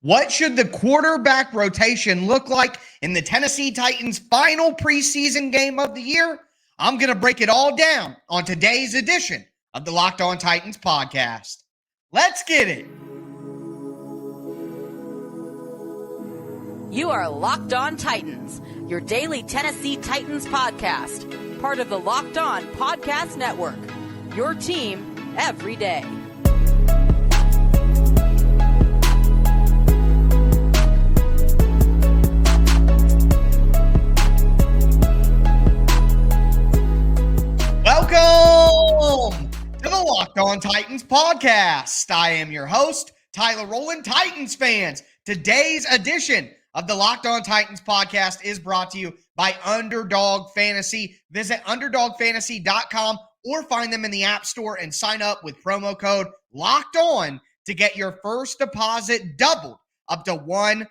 What should the quarterback rotation look like in the Tennessee Titans' final preseason game of the year? I'm going to break it all down on today's edition of the Locked On Titans podcast. Let's get it. You are Locked On Titans, your daily Tennessee Titans podcast, part of the Locked On Podcast Network, your team every day. Welcome to the Locked On Titans podcast. I am your host, Tyler Rowland. Titans fans, today's edition of the Locked On Titans podcast is brought to you by Underdog Fantasy. Visit underdogfantasy.com or find them in the App Store and sign up with promo code Locked On to get your first deposit doubled up to $100.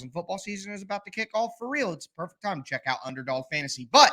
And football season is about to kick off for real. It's a perfect time to check out Underdog Fantasy. But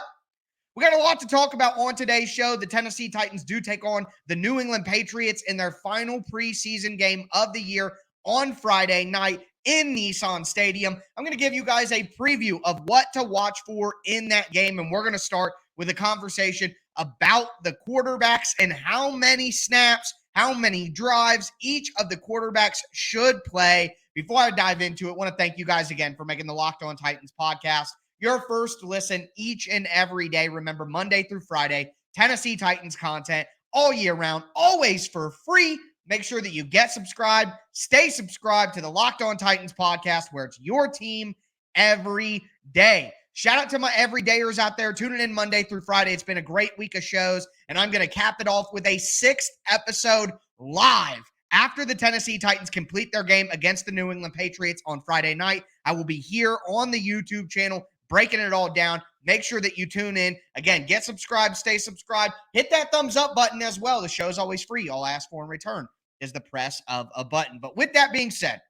we got a lot to talk about on today's show. The Tennessee Titans do take on the New England Patriots in their final preseason game of the year on Friday night in Nissan Stadium. I'm going to give you guys a preview of what to watch for in that game, and we're going to start with a conversation about the quarterbacks and how many snaps, how many drives each of the quarterbacks should play. Before I dive into it, I want to thank you guys again for making the Locked On Titans podcast your first listen each and every day. Remember, Monday through Friday, Tennessee Titans content all year round, always for free. Make sure that you get subscribed, stay subscribed to the Locked On Titans podcast, where it's your team every day. Shout out to my everydayers out there tuning in Monday through Friday. It's been a great week of shows, and I'm going to cap it off with a 6th episode live. After the Tennessee Titans complete their game against the New England Patriots on Friday night, I will be here on the YouTube channel breaking it all down. Make sure that you tune in. Again, get subscribed, stay subscribed. Hit that thumbs up button as well. The show's always free. All ask for in return is the press of a button. But with that being said,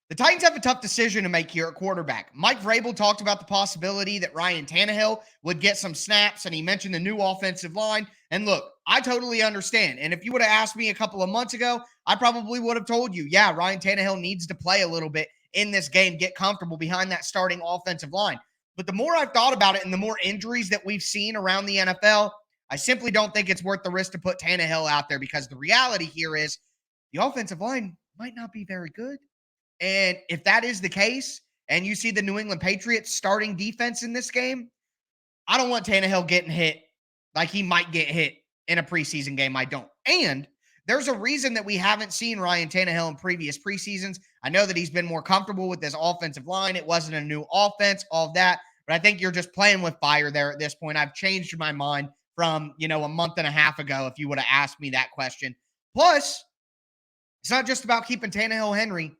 the Titans have a tough decision to make here at quarterback. Mike Vrabel talked about the possibility that Ryan Tannehill would get some snaps, and he mentioned the new offensive line. And look, I totally understand. And if you would have asked me a couple of months ago, I probably would have told you, yeah, Ryan Tannehill needs to play a little bit in this game, get comfortable behind that starting offensive line. But the more I've thought about it and the more injuries that we've seen around the NFL, I simply don't think it's worth the risk to put Tannehill out there, because the reality here is the offensive line might not be very good. And if that is the case, and you see the New England Patriots starting defense in this game, I don't want Tannehill getting hit like he might get hit in a preseason game. I don't. And there's a reason that we haven't seen Ryan Tannehill in previous preseasons. I know that he's been more comfortable with this offensive line. It wasn't a new offense, all of that. But I think you're just playing with fire there at this point. I've changed my mind from, a month and a half ago if you would have asked me that question. Plus, it's not just about keeping Tannehill Henry.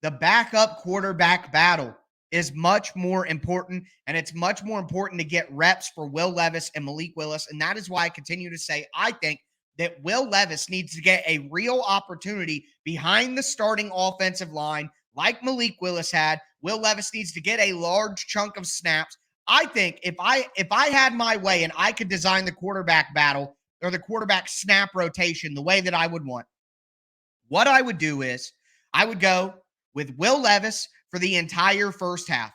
The backup quarterback battle is much more important, and it's much more important to get reps for Will Levis and Malik Willis. And that is why I continue to say I think that Will Levis needs to get a real opportunity behind the starting offensive line like Malik Willis had. Will Levis needs to get a large chunk of snaps. I think if I had my way and I could design the quarterback battle or the quarterback snap rotation the way that I would want, what I would do is I would go with Will Levis for the entire first half.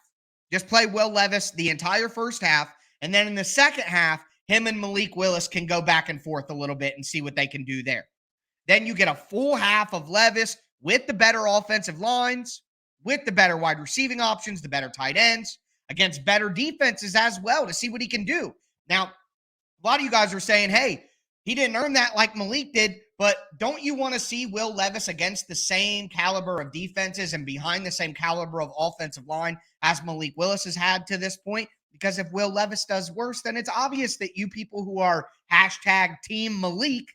Just play Will Levis the entire first half, and then in the second half, him and Malik Willis can go back and forth a little bit and see what they can do there. Then you get a full half of Levis with the better offensive lines, with the better wide receiving options, the better tight ends, against better defenses as well to see what he can do. Now, a lot of you guys are saying, hey, he didn't earn that like Malik did, but don't you want to see Will Levis against the same caliber of defenses and behind the same caliber of offensive line as Malik Willis has had to this point? Because if Will Levis does worse, then it's obvious that you people who are hashtag Team Malik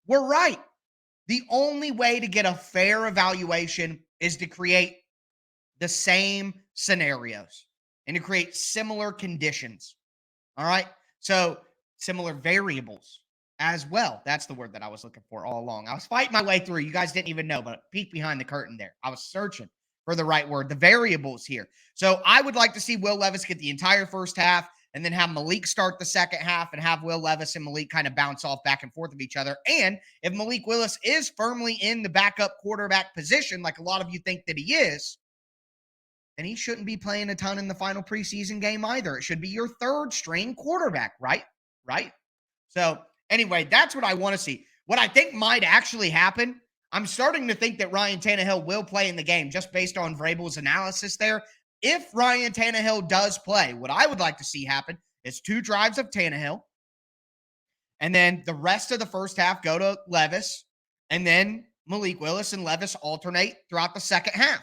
were right. The only way to get a fair evaluation is to create the same scenarios and to create similar conditions. All right? So similar variables as well. That's the word that I was looking for all along. I was fighting my way through. You guys didn't even know, but peek behind the curtain there. I was searching for the right word, the variables here. So I would like to see Will Levis get the entire first half, and then have Malik start the second half and have Will Levis and Malik kind of bounce off back and forth of each other. And if Malik Willis is firmly in the backup quarterback position, like a lot of you think that he is, then he shouldn't be playing a ton in the final preseason game either. It should be your third string quarterback, right? Right? So anyway, that's what I want to see. What I think might actually happen, I'm starting to think that Ryan Tannehill will play in the game just based on Vrabel's analysis there. If Ryan Tannehill does play, what I would like to see happen is 2 drives of Tannehill, and then the rest of the first half go to Levis, and then Malik Willis and Levis alternate throughout the second half.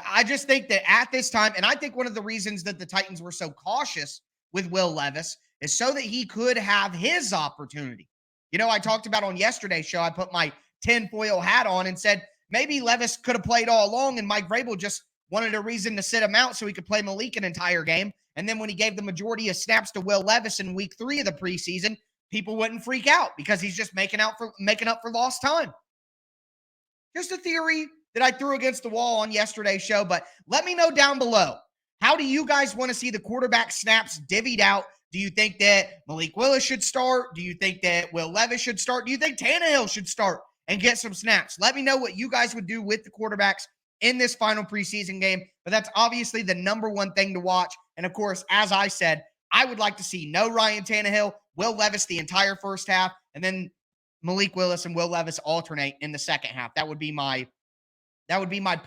I just think that at this time, and I think one of the reasons that the Titans were so cautious with Will Levis is so that he could have his opportunity. You know, I talked about on yesterday's show, I put my tinfoil hat on and said maybe Levis could have played all along and Mike Vrabel just wanted a reason to sit him out so he could play Malik an entire game. And then when he gave the majority of snaps to Will Levis in week 3 of the preseason, people wouldn't freak out because he's just making up for lost time. Just a theory that I threw against the wall on yesterday's show, but let me know down below. How do you guys want to see the quarterback snaps divvied out? Do you think that Malik Willis should start? Do you think that Will Levis should start? Do you think Tannehill should start and get some snaps? Let me know what you guys would do with the quarterbacks in this final preseason game, but that's obviously the number one thing to watch. And of course, as I said, I would like to see no Ryan Tannehill, Will Levis the entire first half, and then Malik Willis and Will Levis alternate in the second half. That would be my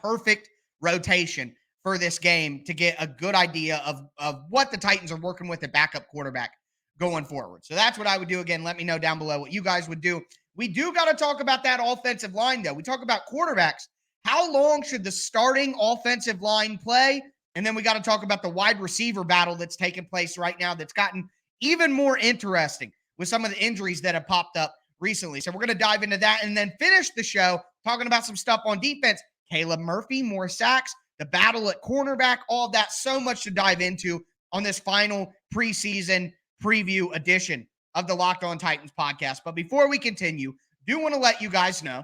perfect rotation for this game to get a good idea of what the Titans are working with at backup quarterback going forward. So that's what I would do. Again, let me know down below what you guys would do. We do got to talk about that offensive line, though. We talk about quarterbacks. How long should the starting offensive line play? And then we got to talk about the wide receiver battle that's taking place right now that's gotten even more interesting with some of the injuries that have popped up recently. So we're going to dive into that and then finish the show talking about some stuff on defense. Caleb Murphy, more sacks, the battle at cornerback, all of that. So much to dive into on this final preseason preview edition of the Locked On Titans podcast. But before we continue, do want to let you guys know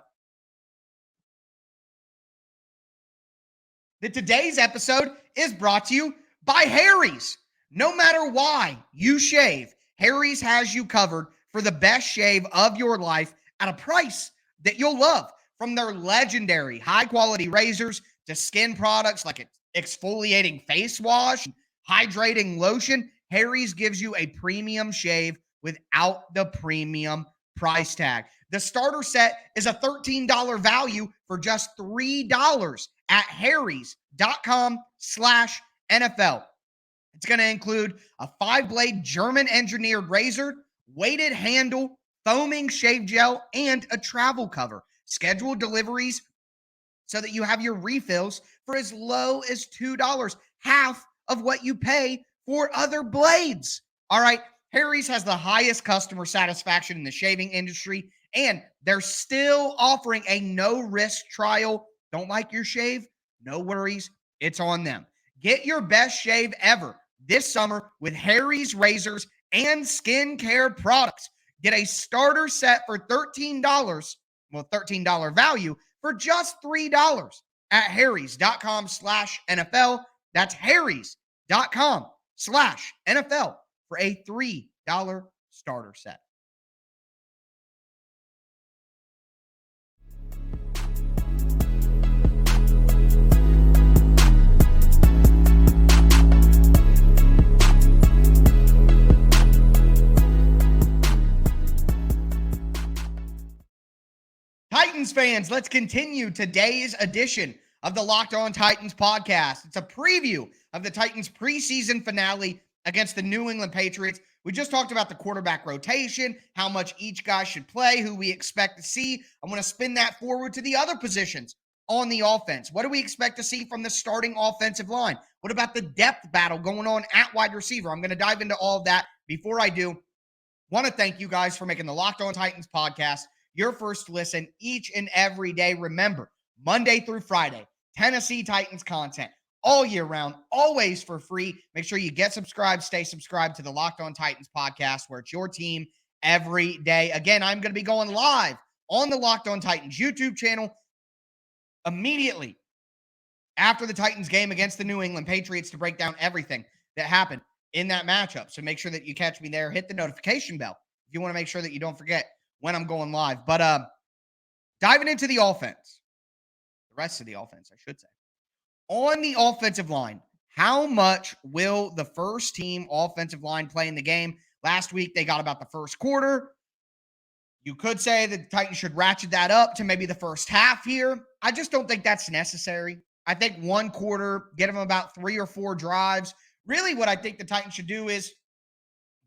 that today's episode is brought to you by Harry's. No matter why you shave, Harry's has you covered for the best shave of your life at a price that you'll love. From their legendary high-quality razors to skin products like exfoliating face wash, hydrating lotion, Harry's gives you a premium shave without the premium price tag. The starter set is a $13 value for just $3 at harrys.com/NFL. It's going to include a 5-blade German-engineered razor, weighted handle, foaming shave gel, and a travel cover. Schedule deliveries so that you have your refills for as low as $2, half of what you pay for other blades. All right, Harry's has the highest customer satisfaction in the shaving industry, and they're still offering a no-risk trial. Don't like your shave? No worries, it's on them. Get your best shave ever this summer with Harry's razors and skincare products. Get a starter set for $13, $13 value for just $3 at harrys.com/NFL. That's harrys.com/NFL for a $3 starter set. Titans fans, let's continue today's edition of the Locked On Titans podcast. It's a preview of the Titans preseason finale against the New England Patriots. We just talked about the quarterback rotation, how much each guy should play, who we expect to see. I'm going to spin that forward to the other positions on the offense. What do we expect to see from the starting offensive line? What about the depth battle going on at wide receiver? I'm going to dive into all of that. Before I do, want to thank you guys for making the Locked On Titans podcast your first listen each and every day. Remember, Monday through Friday, Tennessee Titans content all year round, always for free. Make sure you get subscribed, stay subscribed to the Locked On Titans podcast, where it's your team every day. Again, I'm going to be going live on the Locked On Titans YouTube channel immediately after the Titans game against the New England Patriots to break down everything that happened in that matchup. So make sure that you catch me there. Hit the notification bell if you want to make sure that you don't forget when I'm going live. But diving into the offense, the rest of the offense, I should say. On the offensive line, how much will the first team offensive line play in the game? Last week, they got about the first quarter. You could say that the Titans should ratchet that up to maybe the first half here. I just don't think that's necessary. I think one quarter, get them about 3 or 4 drives. Really, what I think the Titans should do is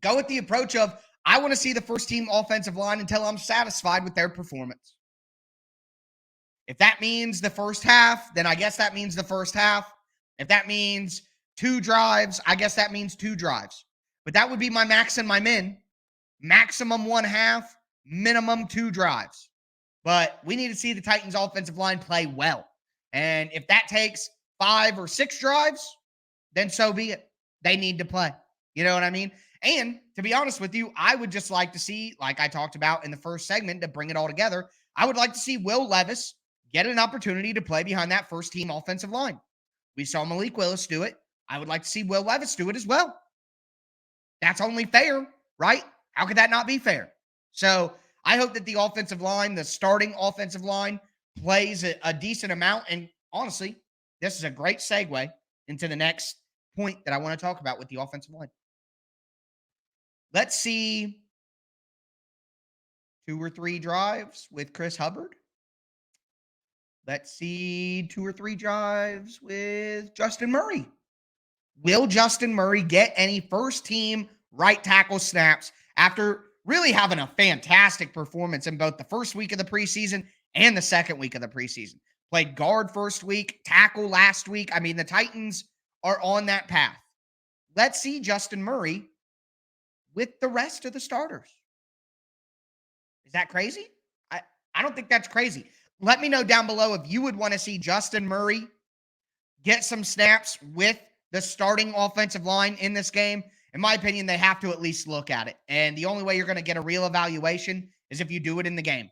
go with the approach of, I want to see the first team offensive line until I'm satisfied with their performance. If that means the first half, then I guess that means the first half. If that means 2 drives, I guess that means 2 drives. But that would be my max and my min. Maximum 1 half, minimum 2 drives. But we need to see the Titans offensive line play well. And if that takes 5 or 6 drives, then so be it. They need to play. You know what I mean? And to be honest with you, I would just like to see, like I talked about in the first segment, to bring it all together, I would like to see Will Levis get an opportunity to play behind that first team offensive line. We saw Malik Willis do it. I would like to see Will Levis do it as well. That's only fair, right? How could that not be fair? So I hope that the offensive line, the starting offensive line, plays a decent amount. And honestly, this is a great segue into the next point that I want to talk about with the offensive line. Let's see 2 or 3 drives with Chris Hubbard. Let's see 2 or 3 drives with Justin Murray. Will Justin Murray get any first team right tackle snaps after really having a fantastic performance in both the first week of the preseason and the second week of the preseason? Played guard first week, tackle last week. I mean, the Titans are on that path. Let's see Justin Murray with the rest of the starters. Is that crazy? I don't think that's crazy. Let me know down below if you would want to see Justin Murray get some snaps with the starting offensive line in this game. In my opinion, they have to at least look at it. And the only way you're going to get a real evaluation is if you do it in the game.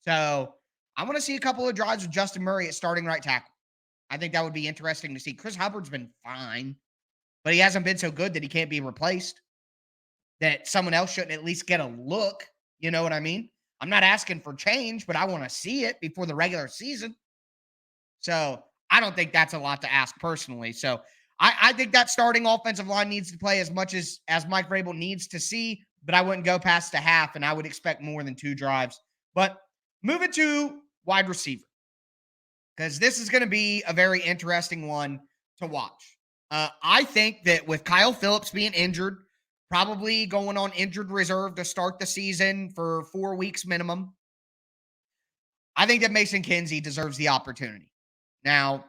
So I want to see a couple of drives with Justin Murray at starting right tackle. I think that would be interesting to see. Chris Hubbard's been fine, but he hasn't been so good that he can't be replaced, that someone else shouldn't at least get a look. You know what I mean? I'm not asking for change, but I want to see it before the regular season. So I don't think that's a lot to ask personally. So I think that starting offensive line needs to play as much as Mike Vrabel needs to see, but I wouldn't go past the half, and I would expect more than 2 drives. But moving to wide receiver, because this is going to be a very interesting one to watch. I think that with Kyle Phillips being injured, probably going on injured reserve to start the season for 4 weeks minimum, I think that Mason Kinsey deserves the opportunity. Now,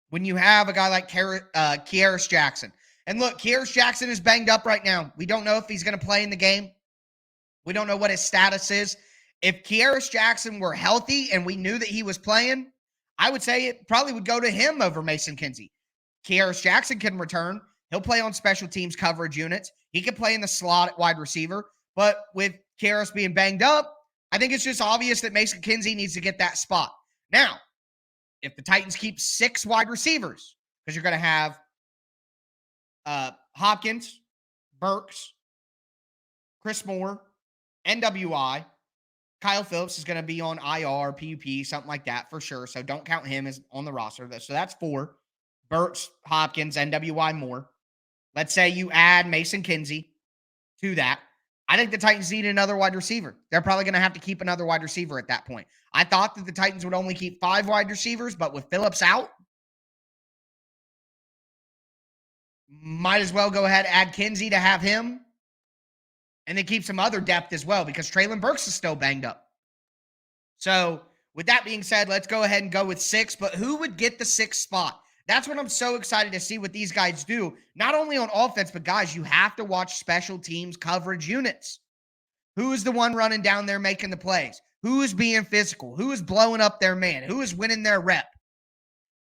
when you have a guy like Kearis Jackson, and look, Kearis Jackson is banged up right now. We don't know if he's going to play in the game. We don't know what his status is. If Kearis Jackson were healthy and we knew that he was playing, I would say it probably would go to him over Mason Kinsey. Kearis Jackson can return. He'll play on special teams coverage units. He can play in the slot at wide receiver. But with Kearis being banged up, I think it's just obvious that Mason Kinsey needs to get that spot. Now, if the Titans keep 6 wide receivers, because you're going to have Hopkins, Burks, Chris Moore, NWI, Kyle Phillips is going to be on IR, PUP, something like that for sure. So don't count him as on the roster. So that's 4. Burks, Hopkins, NWI, Moore. Let's say you add Mason Kinsey to that. I think the Titans need another wide receiver. They're probably going to have to keep another wide receiver at that point. I thought that the Titans would only keep 5 wide receivers, but with Phillips out, might as well go ahead and add Kinsey to have him, and then keep some other depth as well, because Treylon Burks is still banged up. So with that being said, let's go ahead and go with 6, but who would get the 6th spot? That's what I'm so excited to see what these guys do. Not only on offense, but guys, you have to watch special teams coverage units. Who is the one running down there making the plays? Who is being physical? Who is blowing up their man? Who is winning their rep?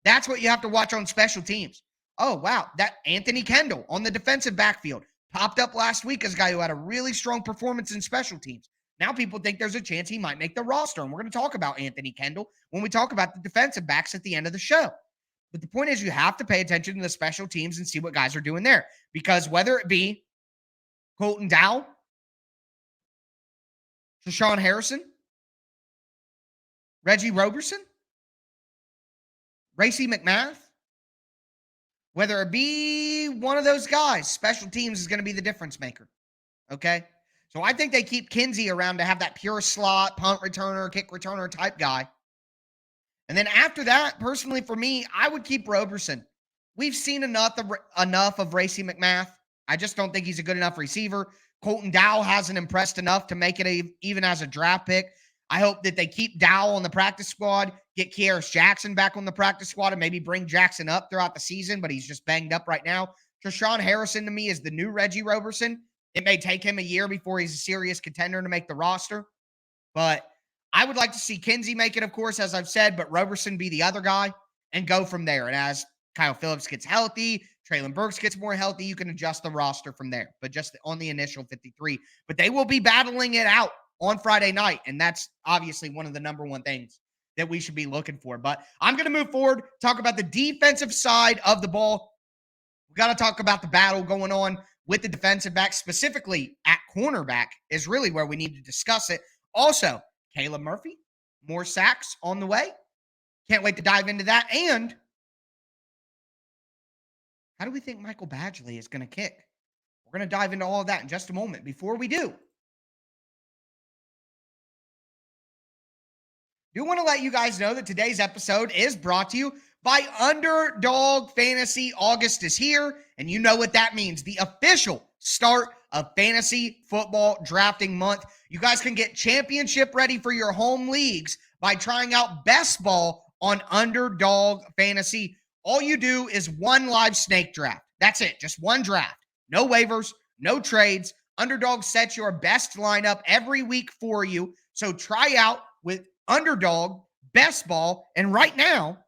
That's what you have to watch on special teams. Oh, wow. That Anthony Kendall on the defensive backfield popped up last week as a guy who had a really strong performance in special teams. Now people think there's a chance he might make the roster, and we're going to talk about Anthony Kendall when we talk about the defensive backs at the end of the show. But the point is, you have to pay attention to the special teams and see what guys are doing there. Because whether it be Colton Dow, Deshaun Harrison, Reggie Roberson, Racey McMath, whether it be one of those guys, special teams is going to be the difference maker. Okay? So I think they keep Kinsey around to have that pure slot, punt returner, kick returner type guy. And then after that, personally for me, I would keep Roberson. We've seen enough of Racey McMath. I just don't think he's a good enough receiver. Colton Dow hasn't impressed enough to make it even as a draft pick. I hope that they keep Dow on the practice squad, get Kearis Jackson back on the practice squad, and maybe bring Jackson up throughout the season, but he's just banged up right now. Deshaun Harrison, to me, is the new Reggie Roberson. It may take him a year before he's a serious contender to make the roster, but I would like to see Kinsey make it, of course, as I've said, but Roberson be the other guy and go from there. And as Kyle Phillips gets healthy, Traylon Burks gets more healthy, you can adjust the roster from there, but just on the initial 53. But they will be battling it out on Friday night, and that's obviously one of the number one things that we should be looking for. But I'm going to move forward, talk about the defensive side of the ball. We got to talk about the battle going on with the defensive back, specifically at cornerback is really where we need to discuss it. Also, Caleb Murphy, more sacks on the way. Can't wait to dive into that. And how do we think Michael Badgley is going to kick? We're going to dive into all of that in just a moment. Before we do want to let you guys know that today's episode is brought to you by Underdog Fantasy. August is here, and you know what that means. The official start of fantasy football drafting month. You guys can get championship ready for your home leagues by trying out Best Ball on Underdog Fantasy. All you do is one live snake draft. That's it. Just one draft. No waivers, no trades. Underdog sets your best lineup every week for you. So try out with Underdog Best Ball. And right now,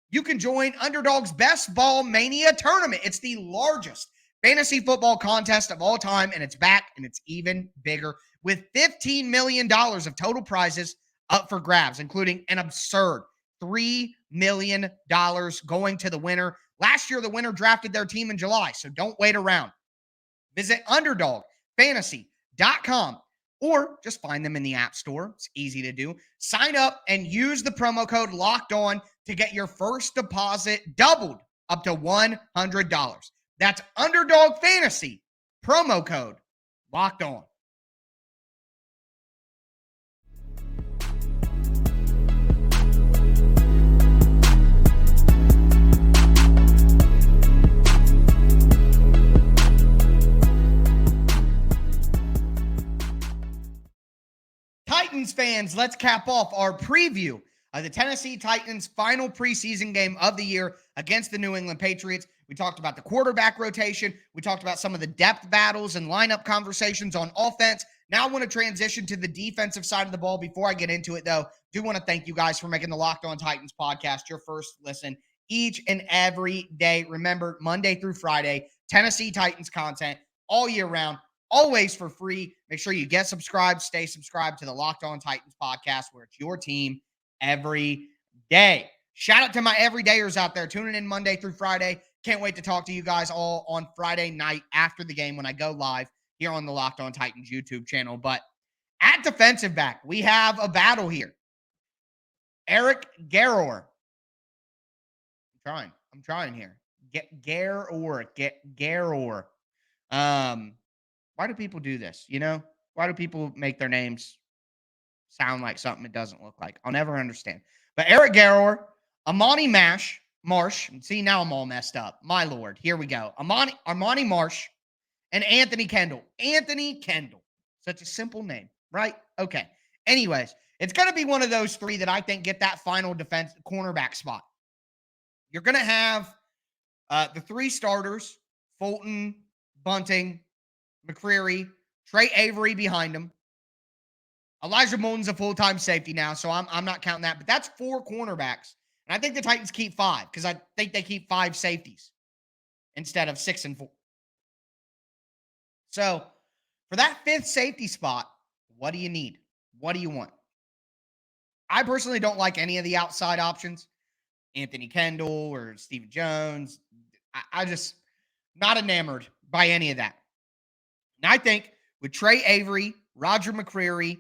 you can join Underdog's Best Ball Mania tournament. It's the largest fantasy football contest of all time, and it's back, and it's even bigger with $15 million of total prizes up for grabs, including an absurd $3 million going to the winner. Last year, the winner drafted their team in July, so don't wait around. Visit UnderdogFantasy.com or just find them in the App Store. It's easy to do. Sign up and use the promo code LOCKEDON to get your first deposit doubled up to $100. That's Underdog Fantasy, promo code Locked On. Titans fans, let's cap off our preview of the Tennessee Titans' final preseason game of the year against the New England Patriots. We talked about the quarterback rotation. We talked about some of the depth battles and lineup conversations on offense. Now I want to transition to the defensive side of the ball. Before I get into it, though, do want to thank you guys for making the Locked On Titans podcast your first listen each and every day. Remember, Monday through Friday, Tennessee Titans content all year round, always for free. Make sure you get subscribed, stay subscribed to the Locked On Titans podcast, where it's your team every day. Shout out to my everydayers out there tuning in Monday through Friday. Can't wait to talk to you guys all on Friday night after the game when I go live here on the Locked On Titans YouTube channel. But at defensive back, we have a battle here. Eric Garror. I'm trying here. Garror. Why do people do this? You know, why do people make their names sound like something it doesn't look like? I'll never understand. But Eric Garror, Amani Marsh. See, now I'm all messed up. My Lord. Here we go. Armani Marsh and Anthony Kendall. Anthony Kendall. Such a simple name, right? Okay. Anyways, it's going to be one of those three that I think get that final defense cornerback spot. You're going to have the three starters, Fulton, Bunting, McCreary, Trey Avery behind him. Elijah Moulton's a full-time safety now, so I'm not counting that. But that's four cornerbacks. And I think the Titans keep five because I think they keep five safeties instead of 6 and 4. So for that fifth safety spot, what do you need? What do you want? I personally don't like any of the outside options. Anthony Kendall or Stephen Jones. I just not enamored by any of that. And I think with Trey Avery, Roger McCreary,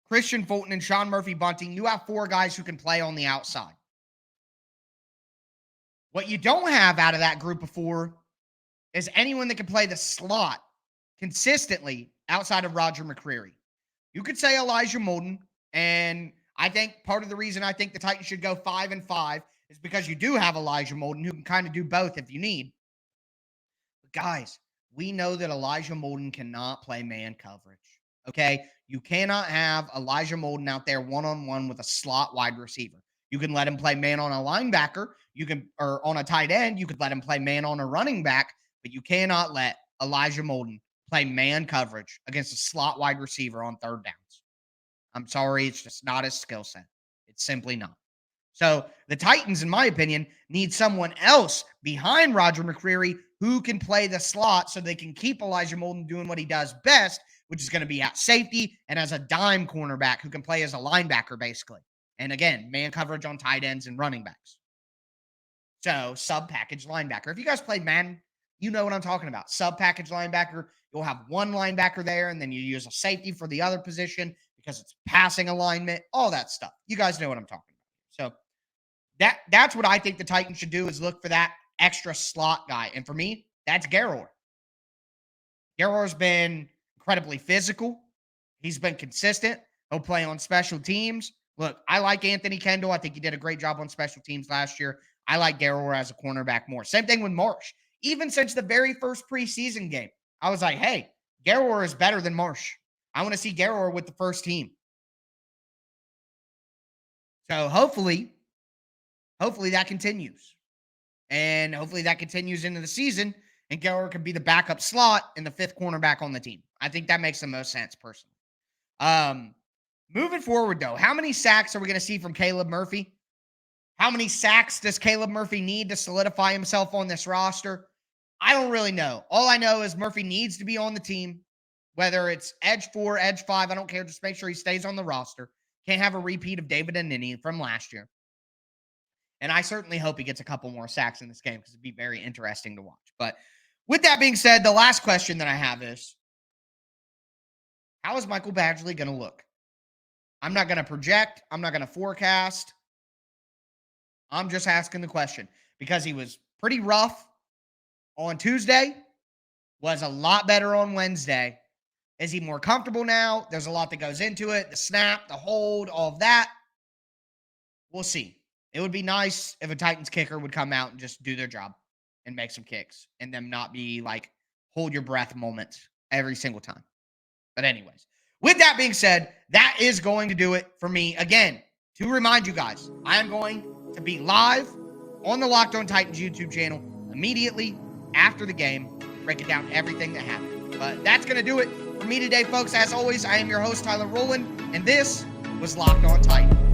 Christian Fulton, and Sean Murphy-Bunting, you have 4 guys who can play on the outside. What you don't have out of that group of 4 is anyone that can play the slot consistently outside of Roger McCreary. You could say Elijah Molden, and I think part of the reason I think the Titans should go 5-5 is because you do have Elijah Molden who can kind of do both if you need. But guys, we know that Elijah Molden cannot play man coverage. Okay? You cannot have Elijah Molden out there one-on-one with a slot wide receiver. You can let him play man on a linebacker. Or on a tight end. You could let him play man on a running back, but you cannot let Elijah Molden play man coverage against a slot wide receiver on 3rd downs. I'm sorry. It's just not his skill set. It's simply not. So the Titans, in my opinion, need someone else behind Roger McCreary who can play the slot so they can keep Elijah Molden doing what he does best, which is going to be at safety and as a dime cornerback who can play as a linebacker, basically. And again, man coverage on tight ends and running backs. So sub-package linebacker. If you guys played Madden, you know what I'm talking about. Sub-package linebacker. You'll have one linebacker there, and then you use a safety for the other position because it's passing alignment, all that stuff. You guys know what I'm talking about. So that's what I think the Titans should do is look for that extra slot guy. And for me, that's Garrower. Garrower's been incredibly physical. He's been consistent. He'll play on special teams. Look, I like Anthony Kendall. I think he did a great job on special teams last year. I like Garrower as a cornerback more. Same thing with Marsh. Even since the very first preseason game, I was like, hey, Garrower is better than Marsh. I want to see Garrower with the first team. So hopefully that continues. And hopefully that continues into the season, and Garrower can be the backup slot and the 5th cornerback on the team. I think that makes the most sense, personally. Moving forward, though, how many sacks are we going to see from Caleb Murphy? How many sacks does Caleb Murphy need to solidify himself on this roster? I don't really know. All I know is Murphy needs to be on the team, whether it's edge 4, edge 5. I don't care. Just make sure he stays on the roster. Can't have a repeat of David Anini from last year. And I certainly hope he gets a couple more sacks in this game because it'd be very interesting to watch. But with that being said, the last question that I have is, how is Michael Badgley going to look? I'm not going to project. I'm not going to forecast. I'm just asking the question because he was pretty rough on Tuesday, was a lot better on Wednesday. Is he more comfortable now? There's a lot that goes into it. The snap, the hold, all of that. We'll see. It would be nice if a Titans kicker would come out and just do their job and make some kicks and them not be like hold your breath moments every single time. But anyways, with that being said, that is going to do it for me. Again, to remind you guys, I am going to be live on the Locked On Titans YouTube channel immediately after the game, breaking down everything that happened. But that's going to do it for me today, folks. As always, I am your host, Tyler Rowland, and this was Locked On Titans.